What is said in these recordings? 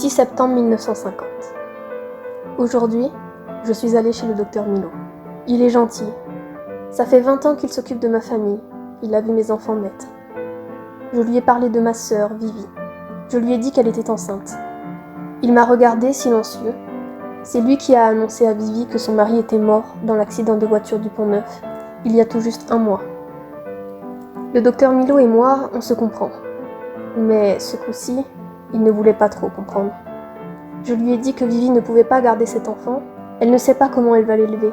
6 septembre 1950. Aujourd'hui, je suis allée chez le docteur Milo. Il est gentil. Ça fait 20 ans qu'il s'occupe de ma famille. Il a vu mes enfants naître. Je lui ai parlé de ma sœur, Vivi. Je lui ai dit qu'elle était enceinte. Il m'a regardé silencieux. C'est lui qui a annoncé à Vivi que son mari était mort dans l'accident de voiture du Pont-Neuf, il y a tout juste 1 mois. Le docteur Milo et moi, on se comprend. Mais ce coup-ci, il ne voulait pas trop comprendre. Je lui ai dit que Vivi ne pouvait pas garder cet enfant. Elle ne sait pas comment elle va l'élever.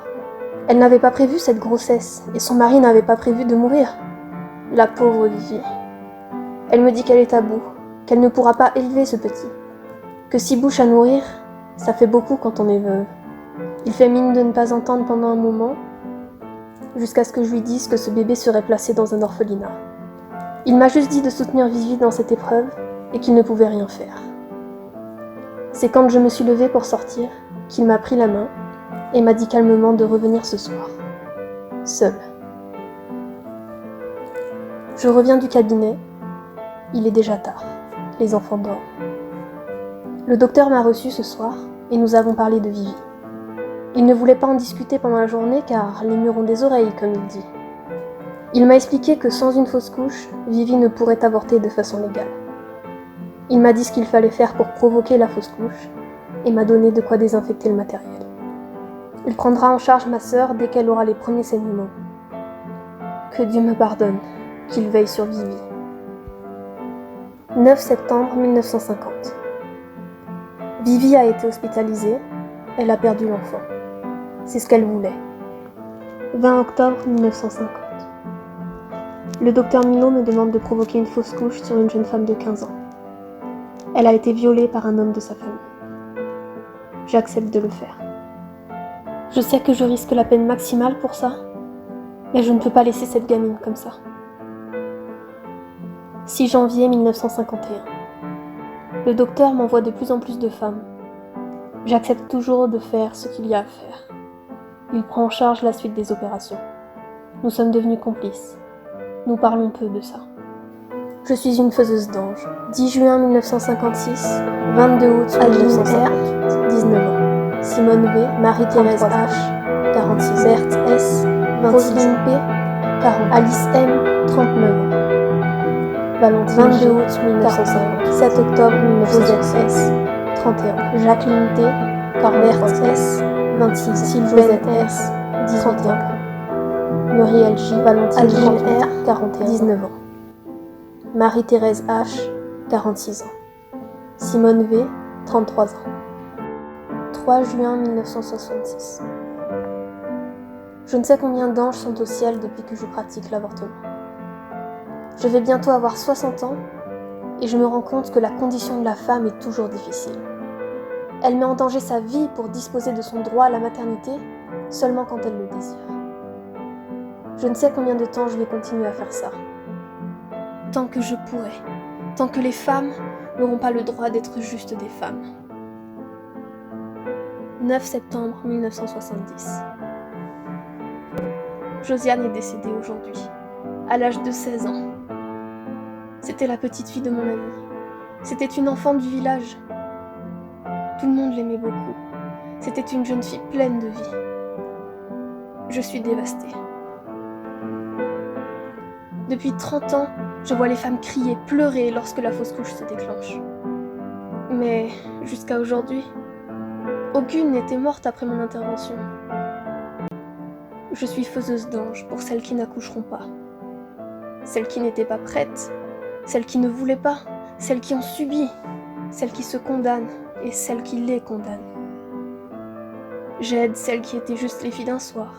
Elle n'avait pas prévu cette grossesse, et son mari n'avait pas prévu de mourir. La pauvre Vivi. Elle me dit qu'elle est à bout, qu'elle ne pourra pas élever ce petit. Que 6 bouches à nourrir, ça fait beaucoup quand on est veuve. Il fait mine de ne pas entendre pendant un moment, jusqu'à ce que je lui dise que ce bébé serait placé dans un orphelinat. Il m'a juste dit de soutenir Vivi dans cette épreuve et qu'il ne pouvait rien faire. C'est quand je me suis levée pour sortir qu'il m'a pris la main et m'a dit calmement de revenir ce soir, seule. Je reviens du cabinet, il est déjà tard, les enfants dorment. Le docteur m'a reçue ce soir et nous avons parlé de Vivi. Il ne voulait pas en discuter pendant la journée car les murs ont des oreilles, comme il dit. Il m'a expliqué que sans une fausse couche, Vivi ne pourrait avorter de façon légale. Il m'a dit ce qu'il fallait faire pour provoquer la fausse couche et m'a donné de quoi désinfecter le matériel. Il prendra en charge ma sœur dès qu'elle aura les premiers saignements. Que Dieu me pardonne, qu'il veille sur Vivi. 9 septembre 1950. Vivi a été hospitalisée, elle a perdu l'enfant. C'est ce qu'elle voulait. 20 octobre 1950. Le docteur Milo me demande de provoquer une fausse couche sur une jeune femme de 15 ans. Elle a été violée par un homme de sa famille. J'accepte de le faire. Je sais que je risque la peine maximale pour ça, mais je ne peux pas laisser cette gamine comme ça. 6 janvier 1951. Le docteur m'envoie de plus en plus de femmes. J'accepte toujours de faire ce qu'il y a à faire. Il prend en charge la suite des opérations. Nous sommes devenus complices. Nous parlons peu de ça. Je suis une faiseuse d'anges. 10 juin 1956, 22 août 1958, 19 ans. Simone V, Marie-Thérèse H, 46 ans. Berthe S, 26 Roselyne P, 40 Alice M, 39 ans. Valentine 22 août 1950, 7 octobre 1916, 31. Jacqueline T, Berthe S, 26 Sylvain S, 31 ans. Muriel J, Valentine R, 41 19 ans. Marie-Thérèse H, 46 ans. Simone V, 33 ans. 3 juin 1966. Je ne sais combien d'anges sont au ciel depuis que je pratique l'avortement. Je vais bientôt avoir 60 ans et je me rends compte que la condition de la femme est toujours difficile. Elle met en danger sa vie pour disposer de son droit à la maternité seulement quand elle le désire. Je ne sais combien de temps je vais continuer à faire ça. Tant que je pourrai, tant que les femmes n'auront pas le droit d'être juste des femmes. 9 septembre 1970. Josiane est décédée aujourd'hui, à l'âge de 16 ans. C'était la petite fille de mon amie. C'était une enfant du village. Tout le monde l'aimait beaucoup. C'était une jeune fille pleine de vie. Je suis dévastée. Depuis 30 ans, je vois les femmes crier, pleurer lorsque la fausse couche se déclenche. Mais jusqu'à aujourd'hui, aucune n'était morte après mon intervention. Je suis faiseuse d'anges pour celles qui n'accoucheront pas. Celles qui n'étaient pas prêtes, celles qui ne voulaient pas, celles qui ont subi, celles qui se condamnent et celles qui les condamnent. J'aide celles qui étaient juste les filles d'un soir,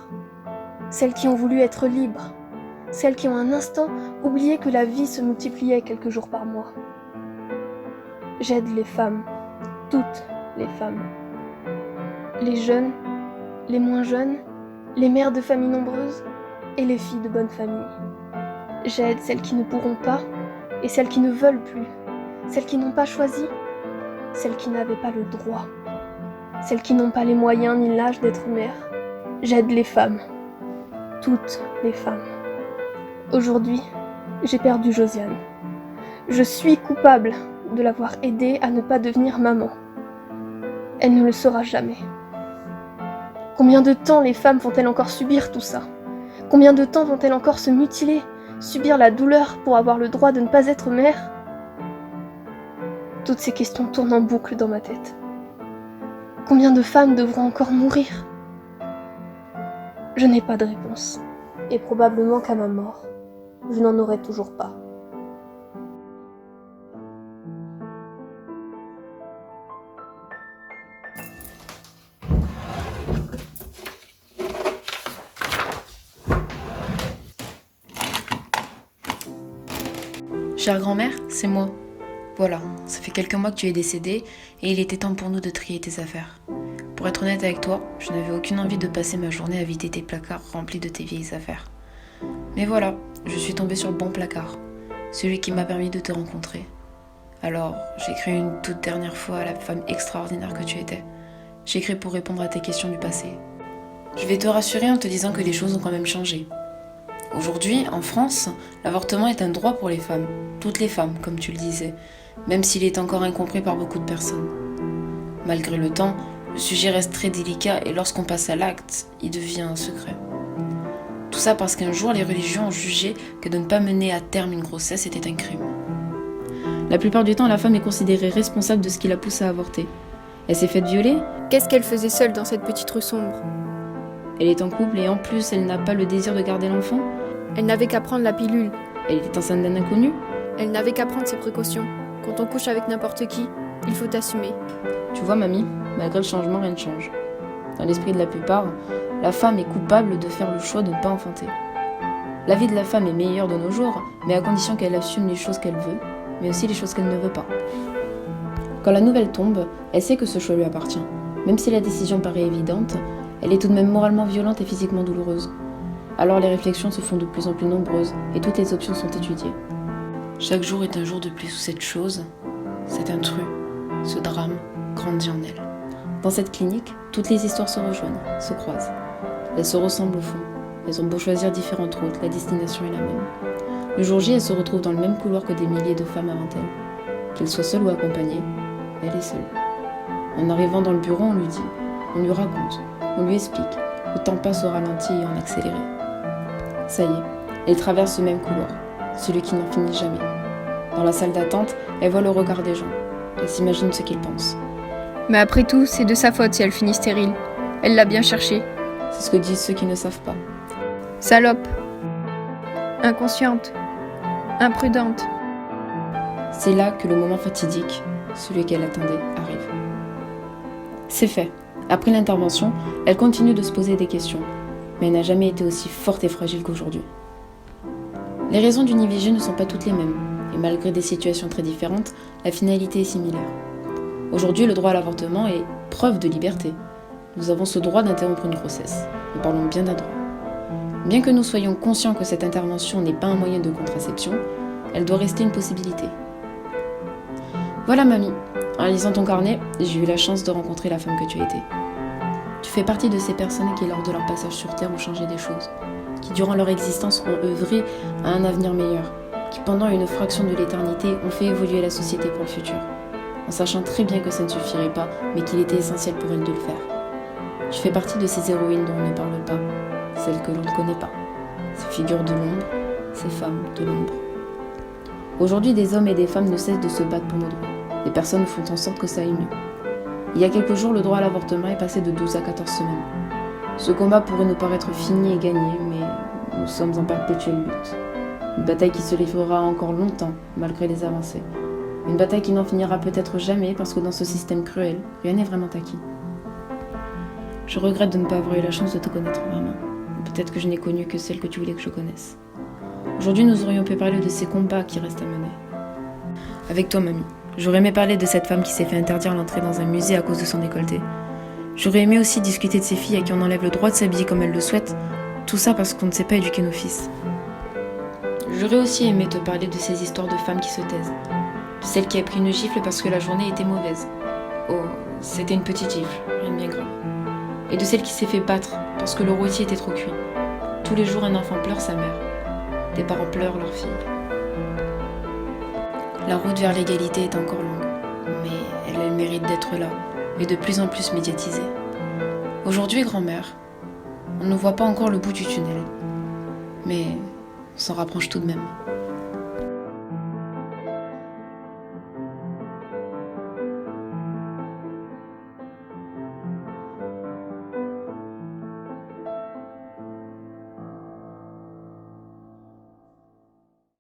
celles qui ont voulu être libres, celles qui ont un instant oublié que la vie se multipliait quelques jours par mois. J'aide les femmes, toutes les femmes. Les jeunes, les moins jeunes, les mères de familles nombreuses et les filles de bonne famille. J'aide celles qui ne pourront pas et celles qui ne veulent plus, celles qui n'ont pas choisi, celles qui n'avaient pas le droit, celles qui n'ont pas les moyens ni l'âge d'être mères. J'aide les femmes, toutes les femmes. Aujourd'hui, j'ai perdu Josiane. Je suis coupable de l'avoir aidée à ne pas devenir maman. Elle ne le saura jamais. Combien de temps les femmes vont-elles encore subir tout ça? Combien de temps vont-elles encore se mutiler, subir la douleur pour avoir le droit de ne pas être mère? Toutes ces questions tournent en boucle dans ma tête. Combien de femmes devront encore mourir? Je n'ai pas de réponse. Et probablement qu'à ma mort, je n'en aurai toujours pas. Chère grand-mère, c'est moi. Voilà, ça fait quelques mois que tu es décédée et il était temps pour nous de trier tes affaires. Pour être honnête avec toi, je n'avais aucune envie de passer ma journée à vider tes placards remplis de tes vieilles affaires. Mais voilà, je suis tombée sur le bon placard, celui qui m'a permis de te rencontrer. Alors, j'écris une toute dernière fois à la femme extraordinaire que tu étais. J'écris pour répondre à tes questions du passé. Je vais te rassurer en te disant que les choses ont quand même changé. Aujourd'hui, en France, l'avortement est un droit pour les femmes, toutes les femmes, comme tu le disais, même s'il est encore incompris par beaucoup de personnes. Malgré le temps, le sujet reste très délicat et lorsqu'on passe à l'acte, il devient un secret. Tout ça parce qu'un jour, les religions ont jugé que de ne pas mener à terme une grossesse était un crime. La plupart du temps, la femme est considérée responsable de ce qui la pousse à avorter. Elle s'est faite violer. Qu'est-ce qu'elle faisait seule dans cette petite rue sombre? Elle est en couple et en plus, elle n'a pas le désir de garder l'enfant. Elle n'avait qu'à prendre la pilule. Elle était enceinte d'un inconnu. Elle n'avait qu'à prendre ses précautions. Quand on couche avec n'importe qui, il faut assumer. Tu vois, mamie, malgré le changement, rien ne change. Dans l'esprit de la plupart, la femme est coupable de faire le choix de ne pas enfanter. La vie de la femme est meilleure de nos jours, mais à condition qu'elle assume les choses qu'elle veut, mais aussi les choses qu'elle ne veut pas. Quand la nouvelle tombe, elle sait que ce choix lui appartient. Même si la décision paraît évidente, elle est tout de même moralement violente et physiquement douloureuse. Alors les réflexions se font de plus en plus nombreuses et toutes les options sont étudiées. Chaque jour est un jour de plus où cette chose, cet intrus, ce drame, grandit en elle. Dans cette clinique, toutes les histoires se rejoignent, se croisent. Elles se ressemblent au fond. Elles ont beau choisir différentes routes, la destination est la même. Le jour J, elle se retrouve dans le même couloir que des milliers de femmes avant elle. Qu'elle soit seule ou accompagnée, elle est seule. En arrivant dans le bureau, on lui dit, on lui raconte, on lui explique. Le temps passe au ralenti et en accéléré. Ça y est, elle traverse ce même couloir, celui qui n'en finit jamais. Dans la salle d'attente, elle voit le regard des gens. Elle s'imagine ce qu'ils pensent. Mais après tout, c'est de sa faute si elle finit stérile. Elle l'a bien cherché. C'est ce que disent ceux qui ne savent pas. Salope. Inconsciente. Imprudente. C'est là que le moment fatidique, celui qu'elle attendait, arrive. C'est fait. Après l'intervention, elle continue de se poser des questions, mais elle n'a jamais été aussi forte et fragile qu'aujourd'hui. Les raisons d'une IVG ne sont pas toutes les mêmes, et malgré des situations très différentes, la finalité est similaire. Aujourd'hui, le droit à l'avortement est preuve de liberté. Nous avons ce droit d'interrompre une grossesse. Nous parlons bien d'un droit. Bien que nous soyons conscients que cette intervention n'est pas un moyen de contraception, elle doit rester une possibilité. Voilà mamie, en lisant ton carnet, j'ai eu la chance de rencontrer la femme que tu as été. Tu fais partie de ces personnes qui, lors de leur passage sur Terre, ont changé des choses, qui, durant leur existence, ont œuvré à un avenir meilleur, qui, pendant une fraction de l'éternité, ont fait évoluer la société pour le futur, en sachant très bien que ça ne suffirait pas, mais qu'il était essentiel pour elles de le faire. Tu fais partie de ces héroïnes dont on ne parle pas, celles que l'on ne connaît pas, ces figures de l'ombre, ces femmes de l'ombre. Aujourd'hui, des hommes et des femmes ne cessent de se battre pour nos droits. Des personnes font en sorte que ça aille mieux. Il y a quelques jours, le droit à l'avortement est passé de 12 à 14 semaines. Ce combat pourrait nous paraître fini et gagné, mais nous sommes en perpétuelle lutte. Une bataille qui se livrera encore longtemps, malgré les avancées. Une bataille qui n'en finira peut-être jamais, parce que dans ce système cruel, rien n'est vraiment acquis. Je regrette de ne pas avoir eu la chance de te connaître vraiment. Peut-être que je n'ai connu que celle que tu voulais que je connaisse. Aujourd'hui, nous aurions pu parler de ces combats qui restent à mener. Avec toi, mamie. J'aurais aimé parler de cette femme qui s'est fait interdire l'entrée dans un musée à cause de son décolleté. J'aurais aimé aussi discuter de ces filles à qui on enlève le droit de s'habiller comme elles le souhaitent, tout ça parce qu'on ne sait pas éduquer nos fils. J'aurais aussi aimé te parler de ces histoires de femmes qui se taisent, de celle qui a pris une gifle parce que la journée était mauvaise. Oh, c'était une petite gifle, rien de bien grave. Et de celle qui s'est fait battre parce que le rôti était trop cuit. Tous les jours, un enfant pleure sa mère. Des parents pleurent leur fille. La route vers l'égalité est encore longue, mais elle a le mérite d'être là, et de plus en plus médiatisée. Aujourd'hui, grand-mère, on ne voit pas encore le bout du tunnel, mais on s'en rapproche tout de même.